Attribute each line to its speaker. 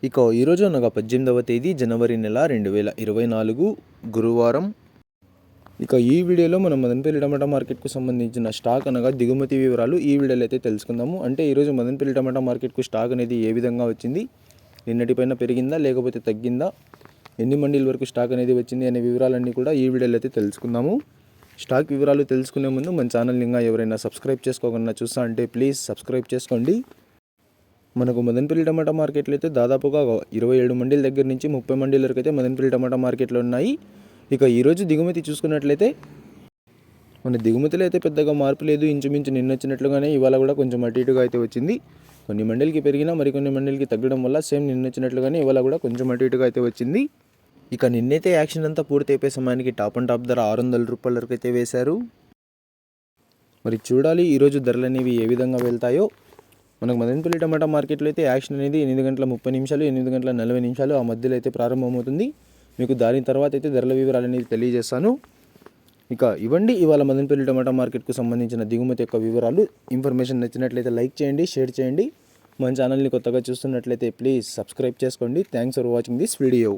Speaker 1: ఇక ఈరోజు అనగా 18వ తేదీ జనవరి నెల 2024 గురువారం. ఇక ఈ వీడియోలో మనం మదనపల్లి టమాటా మార్కెట్కు సంబంధించిన స్టాక్ అనగా దిగుమతి వివరాలు ఈ వీడియోలో అయితే తెలుసుకుందాము. అంటే ఈరోజు మదనపల్లి టమాటా మార్కెట్కు స్టాక్ అనేది ఏ విధంగా వచ్చింది, నిన్నటిపైన పెరిగిందా లేకపోతే తగ్గిందా, ఎన్ని మండీల వరకు స్టాక్ అనేది వచ్చింది అనే వివరాలన్నీ కూడా ఈ వీడియోలో అయితే తెలుసుకుందాము. స్టాక్ వివరాలు తెలుసుకునే ముందు మన ఛానల్ ఇంకా ఎవరైనా సబ్స్క్రైబ్ చేసుకోకుండా చూస్తా అంటే ప్లీజ్ సబ్స్క్రైబ్ చేసుకోండి. మనకు మదనపల్లి టమాటా మార్కెట్లో అయితే దాదాపుగా 27 మండీల దగ్గర నుంచి 30 మండీల వరకు అయితే మదనపల్లి టమాటా మార్కెట్లో ఉన్నాయి. ఇక ఈరోజు దిగుమతి చూసుకున్నట్లయితే మన దిగుమతిలో అయితే పెద్దగా మార్పు లేదు. ఇంచుమించు నిన్న వచ్చినట్లుగానే ఇవాళ కూడా కొంచెం అటు ఇటుగా అయితే వచ్చింది. కొన్ని మండీలకి పెరిగినా మరికొన్ని మండీలకి తగ్గడం వల్ల సేమ్ నిన్న వచ్చినట్లుగానే ఇవాళ కూడా కొంచెం అటు ఇటుగా అయితే వచ్చింది. ఇక నిన్నైతే యాక్షన్ అంతా పూర్తి అయిపోయే సమయానికి టాప్ అండ్ టాప్ ధర 600 రూపాయల వరకు అయితే వేశారు. మరి చూడాలి ఈరోజు ధరలు అనేవి ఏ విధంగా వెళ్తాయో. మనకు మదనపల్లి టమాటా మార్కెట్లో అయితే యాక్షన్ అనేది 8:30 8:40 ఆ మధ్యలో అయితే ప్రారంభమవుతుంది. మీకు దాని తర్వాత అయితే ధరల వివరాలు అనేది తెలియజేస్తాను. ఇక ఇవ్వండి ఇవాళ మదనపల్లి టమాటా మార్కెట్కు సంబంధించిన దిగుమతి యొక్క వివరాలు. ఇన్ఫర్మేషన్ నచ్చినట్లయితే లైక్ చేయండి, షేర్ చేయండి. మన ఛానల్ని కొత్తగా చూస్తున్నట్లయితే ప్లీజ్ సబ్స్క్రైబ్ చేసుకోండి. Thanks for watching this video.